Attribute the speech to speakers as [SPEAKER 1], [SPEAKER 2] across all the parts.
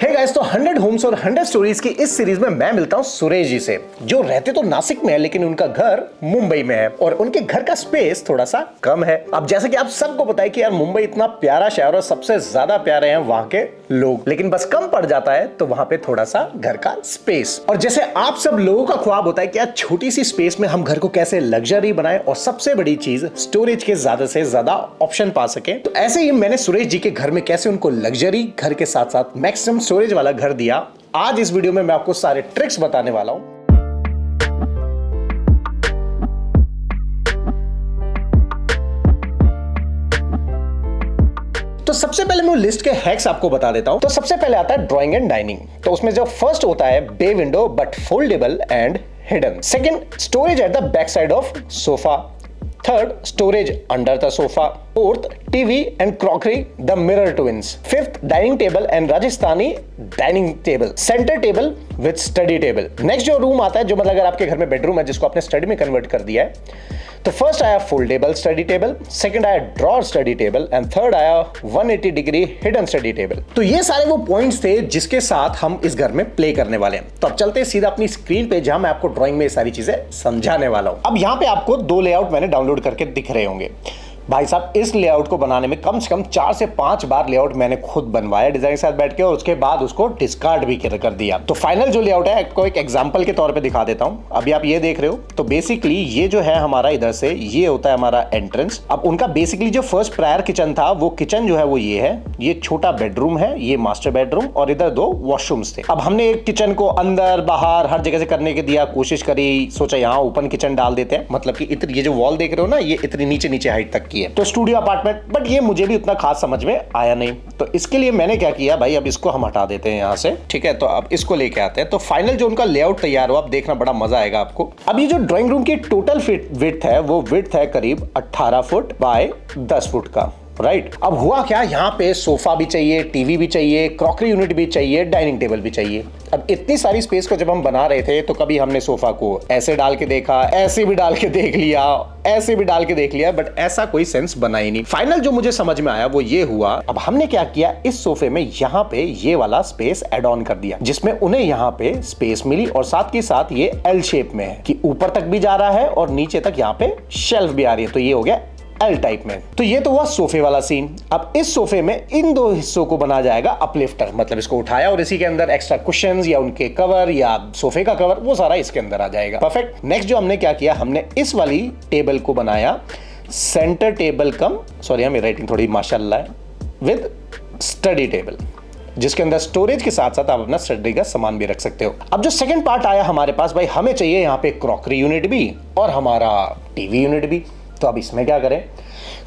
[SPEAKER 1] Hey guys, तो 100 Holmes और 100 stories की इस सीरीज में मैं मिलता हूं सुरेश जी से, जो रहते तो नासिक में है लेकिन उनका घर मुंबई में है और उनके घर का स्पेस थोड़ा सा कम है। अब जैसे कि आप सबको पता है कि यार मुंबई इतना प्यारा शहर और सबसे ज्यादा प्यारे हैं वहां के लोग, लेकिन बस कम पड़ जाता है तो वहां पे थोड़ा सा घर का स्पेस। और जैसे आप सब लोगों का ख्वाब होता है कि यार छोटी सी स्पेस में हम घर को कैसे लग्जरी बनाएं और सबसे बड़ी चीज स्टोरेज के ज्यादा से ज्यादा ऑप्शन पा सके, तो ऐसे ही मैंने सुरेश जी के घर में कैसे उनको लग्जरी घर के साथ साथ मैक्सिमम स्टोरेज वाला घर दिया, आज इस वीडियो में मैं आपको सारे ट्रिक्स बताने वाला हूं। तो सबसे पहले मैं लिस्ट के हैक्स आपको बता देता हूं। तो सबसे पहले आता है ड्राइंग एंड डाइनिंग। तो उसमें जो फर्स्ट होता है bay window but foldable and hidden. Second, storage at the back side of sofa. Third, storage under the sofa. Fourth, TV and crockery, the mirror twins. Fifth, dining table and Rajasthani dining table. Center table with study table. Next जो room आता है, जो मतलब अगर आपके घर में bedroom है जिसको आपने स्टडी में कन्वर्ट कर दिया है, तो फर्स्ट आया फोल्डेबल स्टडी टेबल, सेकंड आया drawer study table and third आया 180 डिग्री हिडन स्टडी टेबल। तो ये सारे वो पॉइंट्स थे जिसके साथ हम इस घर में प्ले करने वाले हैं। तो अब चलते हैं सीधा अपनी स्क्रीन पे, जहां मैं आपको ड्राइंग में ये सारी चीजें समझाने वाला हूं। अब यहाँ पे आपको दो लेआउट मैंने डाउनलोड करके दिख रहे होंगे। भाई साहब, इस लेआउट को बनाने में कम से कम 4 से 5 बार लेआउट मैंने खुद बनवाया डिजाइन के साथ बैठ के, और उसके बाद उसको डिस्कार्ड भी कर दिया। तो फाइनल जो लेआउट है आपको एक एग्जांपल के तौर पे दिखा देता हूं। अभी आप ये देख रहे हो, तो बेसिकली ये जो है हमारा इधर से ये होता है हमारा एंट्रेंस। अब उनका बेसिकली जो फर्स्ट प्रायर किचन था, वो किचन जो है वो ये है, ये छोटा बेडरूम है, ये मास्टर बेडरूम, और इधर 2 वॉशरूम्स थे। अब हमने एक किचन को अंदर बाहर हर जगह से करने के दिया, कोशिश करी, सोचा यहाँ ओपन किचन डाल देते हैं, मतलब कि इतनी ये जो वॉल देख रहे हो ना, ये इतनी नीचे हाइट तक की है। तो स्टूडियो अपार्टमेंट, बट ये मुझे भी उतना खास समझ में आया नहीं। तो इसके लिए मैंने क्या किया, भाई अब इसको हम हटा देते हैं यहाँ से, ठीक है। तो अब इसको लेके आते हैं। तो फाइनल जो उनका लेआउट तैयार हुआ, अब देखना बड़ा मजा आएगा आपको। अब ये जो ड्राइंग रूम की टोटल विड्थ है, वो विड्थ है करीब 18 फुट बाय 10 फुट का, राइट। अब हुआ क्या, यहाँ पे सोफा भी चाहिए, टीवी भी चाहिए, क्रॉकरी यूनिट भी चाहिए, डाइनिंग टेबल भी चाहिए। अब इतनी सारी स्पेस को जब हम बना रहे थे, तो कभी हमने सोफा को ऐसे डाल के देखा, ऐसे भी डाल के देख लिया, ऐसे भी डाल के देख लिया, बट ऐसा कोई सेंस बना ही नहीं। फाइनल जो मुझे समझ में आया वो ये हुआ, अब हमने क्या किया, इस सोफे में यहाँ पे ये वाला स्पेस एड ऑन कर दिया, जिसमें उन्हें यहाँ पे स्पेस मिली, और साथ ही साथ ये एल शेप में है कि ऊपर तक भी जा रहा है और नीचे तक यहाँ पे शेल्फ भी आ रही है। तो ये हो गया एल टाइप में। तो ये तो हुआ सोफे वाला सीन। अब इस सोफे में इन 2 हिस्सों को बना जाएगा अपलिफ्टर, मतलब इसको उठाया और इसी के अंदर एक्स्ट्रा कुशन्स या उनके कवर या सोफे का कवर, वो सारा इसके अंदर आ जाएगा। परफेक्ट। नेक्स्ट जो हमने क्या किया, हमने इस वाली टेबल को बनाया सेंटर टेबल कम, सॉरी मेरी राइटिंग थोड़ी माशाल्लाह है, विद स्टडी टेबल, जिसके अंदर स्टोरेज के साथ साथ आप अपना स्टडी का सामान भी रख सकते हो। अब जो सेकंड पार्ट आया हमारे पास, भाई हमें चाहिए यहाँ पे क्रॉकरी यूनिट भी और हमारा टीवी यूनिट भी। तो अब इसमें क्या करें,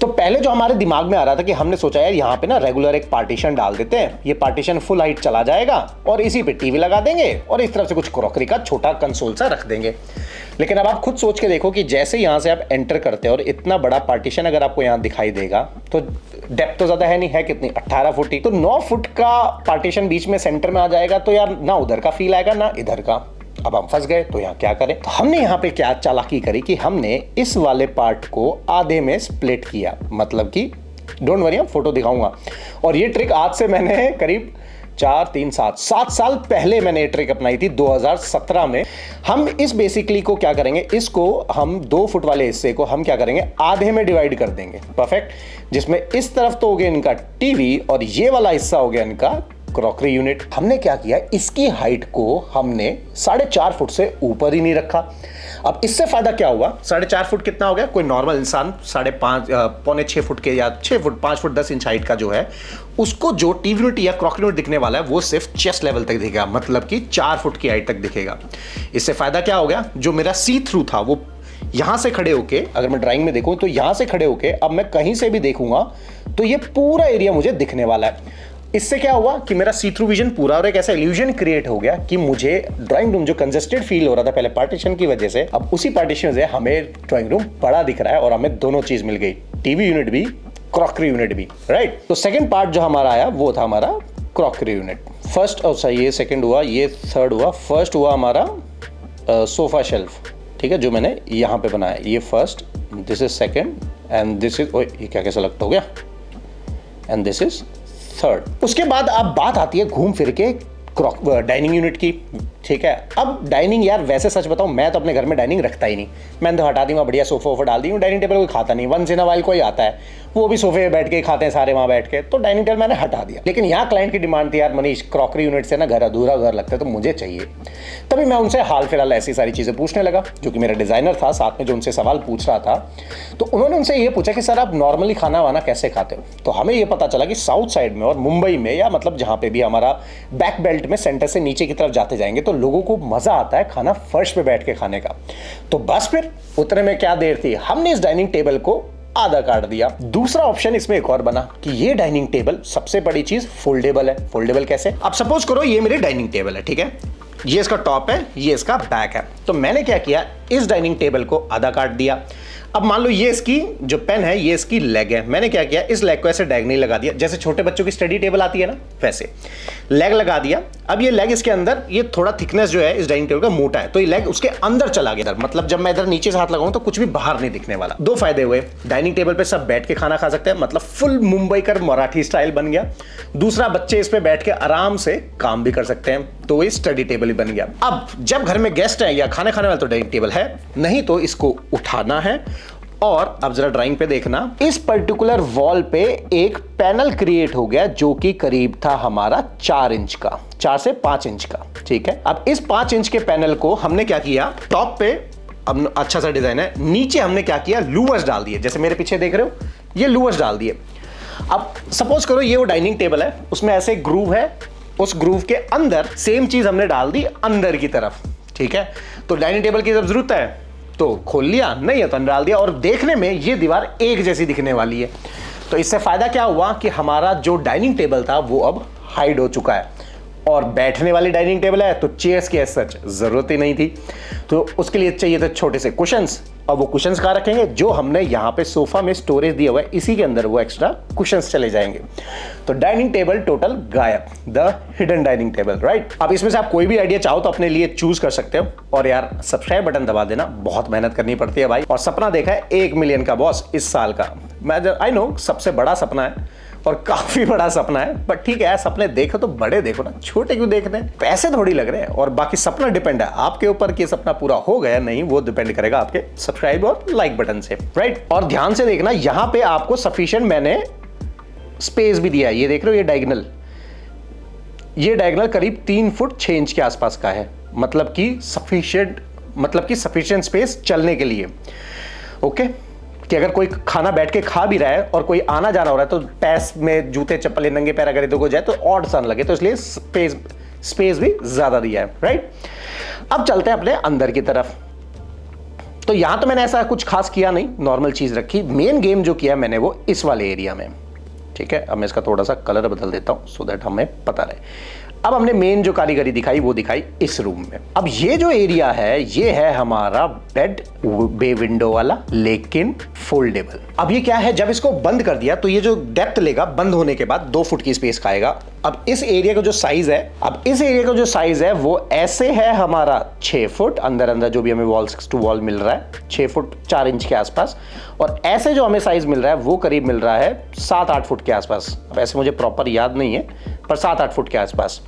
[SPEAKER 1] तो पहले जो हमारे दिमाग में आ रहा था कि हमने सोचा यार यहाँ पे ना रेगुलर एक पार्टीशन डाल देते हैं, ये पार्टीशन फुल हाइट चला जाएगा और इसी पे टीवी लगा देंगे और इस तरफ से कुछ क्रॉकरी का छोटा कंसोल सा रख देंगे। लेकिन अब आप खुद सोच के देखो कि जैसे यहाँ से आप एंटर करते हैं और इतना बड़ा पार्टीशन अगर आपको यहाँ दिखाई देगा, तो डेप्थ तो ज्यादा है नहीं, है कितनी, 18 फुट ही, तो 9 फुट का पार्टीशन बीच में सेंटर में आ जाएगा, तो यार ना उधर का फील आएगा ना इधर का। अब हम फंस गए, तो यहाँ क्या करें, तो हमने यहाँ पे क्या चालाकी करी कि हमने इस वाले पार्ट को आधे में स्प्लिट किया, मतलब कि डोंट वरी, हम फोटो दिखाऊंगा। और ये ट्रिक आज से मैंने करीब 7 साल पहले मैंने ये ट्रिक अपनाई थी, 2017 में। हम इस बेसिकली को क्या करेंगे, इसको हम 2 फुट वाले हिस्से को हम क्या करेंगे, आधे में डिवाइड कर देंगे। परफेक्ट। जिसमें इस तरफ तो हो गया इनका टीवी और ये वाला हिस्सा हो गया इनका क्रॉकरी यूनिट। हमने क्या किया, इसकी हाइट को हमने 4.5 फुट से ऊपर ही नहीं रखा। अब इससे फायदा क्या हुआ, 4.5 फुट कितना हो गया, कोई नॉर्मल इंसान 5.5 फुट के या 6 फुट 5 फुट 10 इंच हाइट का जो है, उसको जो टीवी यूनिट या क्रॉकरी यूनिट दिखने वाला है वो सिर्फ चेस्ट लेवल तक दिखेगा, मतलब कि 4 फुट की हाइट तक दिखेगा। इससे फायदा क्या हो गया, जो मेरा सी थ्रू था वो यहां से खड़े होके, अगर मैं ड्राइंग में देखूं तो यहां से खड़े होके अब मैं कहीं से भी देखूंगा तो ये पूरा एरिया मुझे दिखने वाला है। इससे क्या हुआ कि मेरा सी थ्रू विजन पूरा, और एक ऐसा इल्यूजन क्रिएट हो गया कि मुझे ड्राइंग रूम जो कंजेस्टेड फील हो रहा था पहले पार्टीशन की वजह से, अब उसी पार्टीशन से हमें ड्राइंग रूम बड़ा दिख रहा है और हमें दोनों चीज मिल गई, टीवी यूनिट भी, क्रॉकरी यूनिट भी, राइट। तो सेकंड पार्ट जो हमारा आया वो था हमारा क्रॉकरी यूनिट। फर्स्ट, और ये सेकंड हुआ, ये थर्ड हुआ। फर्स्ट हुआ हमारा सोफा शेल्फ, ठीक है, जो मैंने यहाँ पे बनाया, ये first, this is second and this is, ये क्या कैसा लगता हो गया, एंड दिस इज थर्ड। उसके बाद अब बात आती है घूम फिर के डाइनिंग यूनिट की। ठीक है, अब डाइनिंग यार वैसे सच बताऊं मैं तो अपने घर में डाइनिंग रखता ही नहीं, मैंने तो हटा दी, वहाँ बढ़िया सोफा वोफा डाल दी हूँ, डाइनिंग टेबल कोई खाता नहीं, वंस इन अ वाइल कोई आता है वो भी सोफे पे बैठ के खाते हैं सारे वहाँ बैठ के, तो डाइनिंग टेबल मैंने हटा दिया। लेकिन यहाँ क्लाइंट की डिमांड थी, यार मनीष क्रॉकरी यूनिट से ना घर अधूरा घर लगता है तो मुझे चाहिए। तभी मैं उनसे हाल फिलहाल ऐसी सारी चीज़ें पूछने लगा, जो कि मेरा डिज़ाइनर था साथ में जो उनसे सवाल पूछ रहा था। तो उन्होंने उनसे ये पूछा कि सर आप नॉर्मली खाना वाना कैसे खाते हो। तो हमें ये पता चला कि साउथ साइड में और मुंबई में, या मतलब जहाँ पे भी हमारा बैक बेल्ट में सेंटर से नीचे की तरफ जाते जाएंगे, तो लोगों को मज़ा आता है खाना फर्श पे बैठ के खाने का। तो बस फिर उतने में क्या देर थी, हमने इस डाइनिंग टेबल को आधा काट दिया। दूसरा ऑप्शन इसमें एक और बना कि ये डाइनिंग टेबल सबसे बड़ी चीज फोल्डेबल है। फोल्डेबल कैसे, अब सपोज करो ये मेरी डाइनिंग टेबल है, ठीक है, ये इसका टॉप है, ये इसका बैक है। तो मैंने क्या किया, इस डाइनिंग टेबल को आधा काट दिया। अब मान लो ये इसकी जो पेन है ये इसकी लेग है, मैंने क्या किया, इस लेग को ऐसे डायगोनली लगा दिया, जैसे छोटे बच्चों की स्टडी टेबल आती है ना वैसे लेग लगा दिया। अब ये लेग इसके अंदर, ये थोड़ा थिकनेस जो है इस डाइनिंग टेबल का मोटा है, तो ये लेग उसके अंदर चला गया इधर, मतलब जब मैं इधर नीचे से हाथ लगाऊं तो कुछ भी बाहर नहीं दिखने वाला। दो फायदे हुए, डाइनिंग टेबल पे सब बैठ के खाना खा सकते हैं, मतलब फुल मुंबई कर मराठी स्टाइल बन गया। दूसरा, बच्चे इस पे बैठ के आराम से काम भी कर सकते हैं, तो ये स्टडी टेबल ही बन गया। अब जब घर में गेस्ट है या खाने खाने वाले तो डाइनिंग टेबल है, नहीं तो इसको उठाना है। और अब जरा ड्राइंग पे देखना, इस पर्टिकुलर वॉल पे एक पैनल क्रिएट हो गया जो कि करीब था हमारा 4 इंच का, 4 से 5 इंच का। ठीक है, अब इस 5 इंच के पैनल को हमने क्या किया, टॉप पे अब अच्छा सा डिजाइन है, नीचे हमने क्या किया, लूवर्स डाल दिए, जैसे मेरे पीछे देख रहे हो ये लूवर्स डाल दिए। अब सपोज करो ये वो डाइनिंग टेबल है, उसमें ऐसे ग्रूव है, उस ग्रूव के अंदर सेम चीज हमने डाल दी अंदर की तरफ। ठीक है, तो डाइनिंग टेबल की जब जरूरत है तो खोल लिया, नहीं है तो डाल दिया, और देखने में ये दीवार एक जैसी दिखने वाली है। तो इससे फायदा क्या हुआ कि हमारा जो डाइनिंग टेबल था वो अब हाइड हो चुका है, और बैठने वाली डाइनिंग टेबल है तो चेयर्स की सच जरूरत ही नहीं थी। तो उसके लिए चाहिए थे छोटे से कुशंस, और वो कुशंस कहाँ रखेंगे, जो हमने यहाँ पे सोफा में स्टोरेज दिया हुआ है इसी के अंदर वो एक्स्ट्रा कुशंस चले जाएंगे। तो डाइनिंग टेबल टोटल गायब, the hidden dining table, right. अब इसमें से आप कोई भी आइडिया चाहो तो अपने लिए चूज कर सकते हो, और यार सब्सक्राइब बटन दबा देना, बहुत मेहनत करनी पड़ती है भाई। और सपना देखा है 1 मिलियन का बॉस इस साल का, मैं आई नो सबसे बड़ा सपना है और काफी बड़ा सपना है, बट ठीक है, सपने देखो तो बड़े देखो ना, छोटे क्यों देख रहे हैं, पैसे थोड़ी लग रहे हैं। और बाकी सपना डिपेंड है आपके ऊपर कि सपना पूरा हो गया नहीं, वो डिपेंड करेगा आपके सब्सक्राइब और लाइक बटन से, राइट। और ध्यान से देखना, यहां पे आपको सफिशिएंट मैंने स्पेस भी दिया है, ये देख रहे हो ये डायगोनल करीब 3 फुट 6 इंच के आसपास का है, मतलब कि सफिशिएंट स्पेस चलने के लिए। ओके, कि अगर कोई खाना बैठ के खा भी रहा है और कोई आना जाना हो रहा है तो पैस में जूते चप्पल नंगे पैर अगर इधर को जाए तो ऑड सा लगे, तो इसलिए स्पेस भी ज्यादा दिया है, राइट। अब चलते हैं अपने अंदर की तरफ। तो यहां तो मैंने ऐसा कुछ खास किया नहीं, नॉर्मल चीज रखी। मेन गेम जो किया मैंने वो इस वाले एरिया में, ठीक है। अब मैं इसका थोड़ा सा कलर बदल देता हूं सो दैट हमें पता रहे। अब हमने मेन जो कारीगरी दिखाई वो दिखाई इस रूम में। अब ये जो एरिया है ये है हमारा बेड, बे विंडो वाला, लेकिन फोल्डेबल। अब ये क्या है, जब इसको बंद कर दिया तो ये जो डेप्थ लेगा बंद होने के बाद 2 फुट की स्पेस खाएगा। अब इस एरिया का जो साइज है, वो ऐसे है हमारा 6 फुट, अंदर जो भी हमें वॉल टू वॉल मिल रहा है 6 फुट 4 इंच के आसपास, और ऐसे जो हमें साइज मिल रहा है वो करीब मिल रहा है 7-8 फुट के आसपास। अब ऐसे मुझे प्रॉपर याद नहीं है पर 7-8 फुट के आसपास।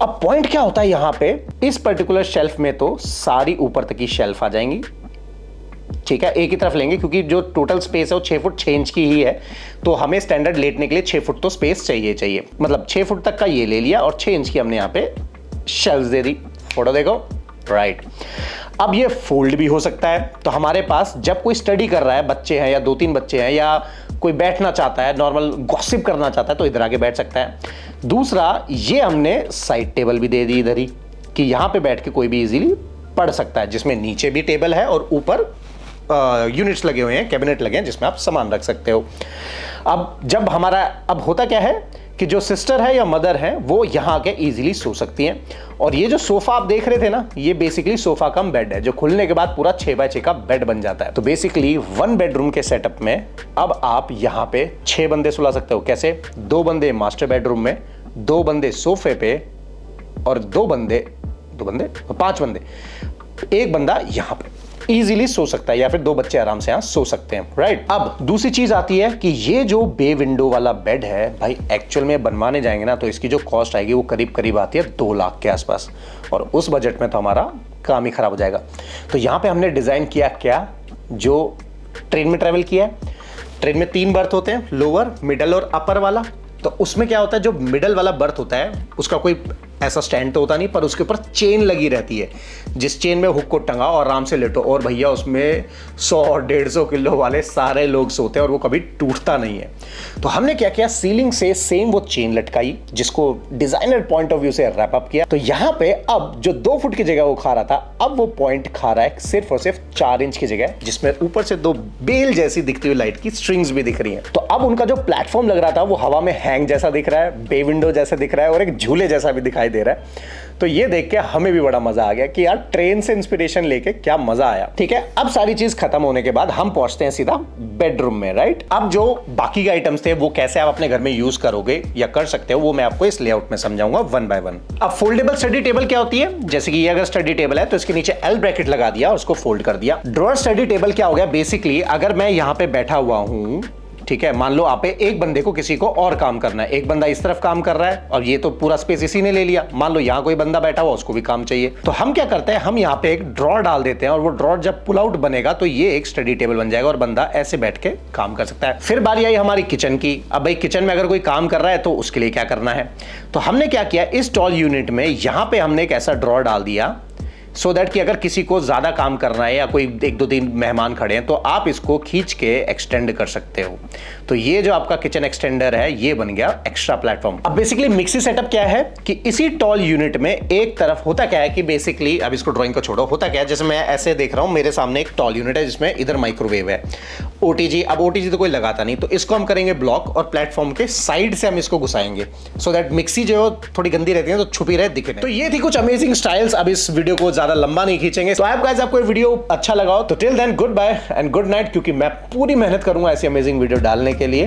[SPEAKER 1] अब पॉइंट क्या होता है यहां पे, इस पर्टिकुलर शेल्फ में तो सारी ऊपर तक की शेल्फ आ जाएंगी, ठीक है, एक ही तरफ लेंगे क्योंकि जो टोटल स्पेस है वो 6 फुट 6 इंच की ही है, तो हमें स्टैंडर्ड लेटने के लिए 6 फुट तो स्पेस चाहिए, मतलब 6 फुट तक का ये ले लिया और 6 इंच की हमने यहाँ पे शेल्फ दे दी। फोटो देखो, राइट। अब ये फोल्ड भी हो सकता है, तो हमारे पास जब कोई स्टडी कर रहा है, बच्चे हैं या 2-3 बच्चे हैं, या कोई बैठना चाहता है, नॉर्मल गॉसिप करना चाहता है, तो इधर आके बैठ सकता है। दूसरा, ये हमने साइड टेबल भी दे दी इधर ही, कि यहां पे बैठ के कोई भी इजीली पढ़ सकता है, जिसमें नीचे भी टेबल है और ऊपर यूनिट्स लगे हुए हैं, कैबिनेट लगे हैं जिसमें आप सामान रख सकते हो। अब होता क्या है कि जो सिस्टर है या मदर है वो यहाँ आके इजीली सो सकती हैं। और ये जो सोफा आप देख रहे थे ना, ये बेसिकली सोफा कम बेड है, जो खुलने के बाद पूरा 6x6 का बेड बन जाता है। तो बेसिकली 1 बेडरूम के सेटअप में अब आप यहाँ पे 6 बंदे सुला सकते हो। कैसे? 2 बंदे मास्टर बेडरूम में, 2 बंदे सोफे पे, और 5 बंदे, 1 बंदा यहाँ पे। इजीली सो सकता है, या फिर 2 बच्चे आराम से यहाँ सो सकते हैं, राइट। अब दूसरी चीज आती है कि ये जो बे विंडो वाला बेड है भाई, एक्चुअल में बनवाने जाएंगे ना तो इसकी जो कॉस्ट आएगी वो करीब करीब आती है 2 लाख के आसपास, और उस बजट में तो हमारा काम ही खराब हो जाएगा। तो यहाँ पे हमने डिजाइन किया क्या, जो ट्रेन में ट्रेवल किया है। ट्रेन में 3 बर्थ होते हैं, लोअर, मिडल और अपर वाला। तो उसमें क्या होता है, जो मिडल वाला बर्थ होता है उसका कोई ऐसा स्टैंड तो होता नहीं, पर उसके ऊपर चेन लगी रहती है, जिस चेन में हुक को टंगा और आराम से लेटो, और भैया उसमें 100-150 किलो वाले सारे लोग सोते हैं और वो कभी टूटता नहीं है। तो हमने क्या किया, सीलिंग से सेम वो चेन लटकाई, जिसको डिजाइनर पॉइंट ऑफ व्यू से रैप अप किया। तो यहाँ पे अब जो 2 फुट की जगह वो खा रहा था, अब वो पॉइंट खा रहा है सिर्फ और सिर्फ 4 इंच की जगह, जिसमें ऊपर से 2 बेल जैसी दिखती हुई लाइट की स्ट्रिंग्स भी दिख रही हैं। तो अब उनका जो प्लेटफॉर्म लग रहा था वो हवा में हैंग जैसा दिख रहा है, बे विंडो जैसा दिख रहा है, और एक झूले जैसा भी दिखाई दे रहा है। तो ये देख के हमें भी बड़ा मजा आ गया कि यार ट्रेन से इंस्पिरेशन लेके क्या मजा आया। ठीक है, अब सारी चीज खत्म होने के बाद हम पहुंचते हैं सीधा बेडरूम में, राइट। अब जो बाकी के आइटम्स थे वो कैसे आप अपने घर में यूज करोगे या कर सकते हो, वो मैं आपको इस लेआउट में समझाऊंगा 1 बाय 1। अब फोल्डेबल स्टडी टेबल क्या होती है, जैसे कि ये अगर स्टडी टेबल है तो इसके नीचे एल ब्रैकेट लगा दिया और उसको फोल्ड कर दिया। ड्रॉअर स्टडी टेबल क्या हो गया, बेसिकली अगर मैं यहां पे बैठा हुआ हूं, ठीक है, मान लो आप एक बंदे को किसी को और काम करना है, एक बंदा इस तरफ काम कर रहा है और ये तो पूरा स्पेस इसी ने ले लिया, मान लो यहां कोई बंदा बैठा हुआ उसको भी काम चाहिए, तो हम क्या करते हैं, हम यहां पे एक ड्रॉअर डाल देते हैं और वो ड्रॉअर जब पुल आउट बनेगा तो ये एक स्टडी टेबल बन जाएगा और बंदा ऐसे बैठ के काम कर सकता है। फिर बारी आई हमारी किचन की। अब भाई किचन में अगर कोई काम कर रहा है तो उसके लिए क्या करना है, तो हमने क्या किया, इस टॉल यूनिट में यहां पे हमने एक ऐसा ड्रॉअर डाल दिया सो दैट कि अगर किसी को ज्यादा काम करना है या कोई 1-2 दिन मेहमान खड़े हैं तो आप इसको खींच के एक्सटेंड कर सकते हो। तो ये जो आपका किचन एक्सटेंडर है ये बन गया एक्स्ट्रा प्लेटफॉर्म। अब बेसिकली मिक्सी सेटअप क्या है कि इसी टॉल यूनिट में एक तरफ होता क्या है कि बेसिकली, अब इसको ड्राइंग को छोड़ो, होता क्या है, जैसे मैं ऐसे देख रहा हूं, मेरे सामने एक टॉल यूनिट है जिसमें इधर माइक्रोवेव है, ओटीजी। अब ओटीजी तो कोई लगाता नहीं, तो इसको हम करेंगे ब्लॉक और प्लेटफॉर्म के साइड से हम इसको घुसाएंगे सो दैट मिक्सी जो थोड़ी गंदी रहती है तो छुपी रहे, दिखे नहीं। तो ये थी कुछ अमेजिंग स्टाइल्स। अब इस वीडियो को ज्यादा लंबा नहीं खींचेंगे। तो आपको ये वीडियो अच्छा लगा हो तो till then good bye and good night, क्योंकि मैं पूरी मेहनत करूंगा ऐसी अमेजिंग वीडियो डालने के लिए।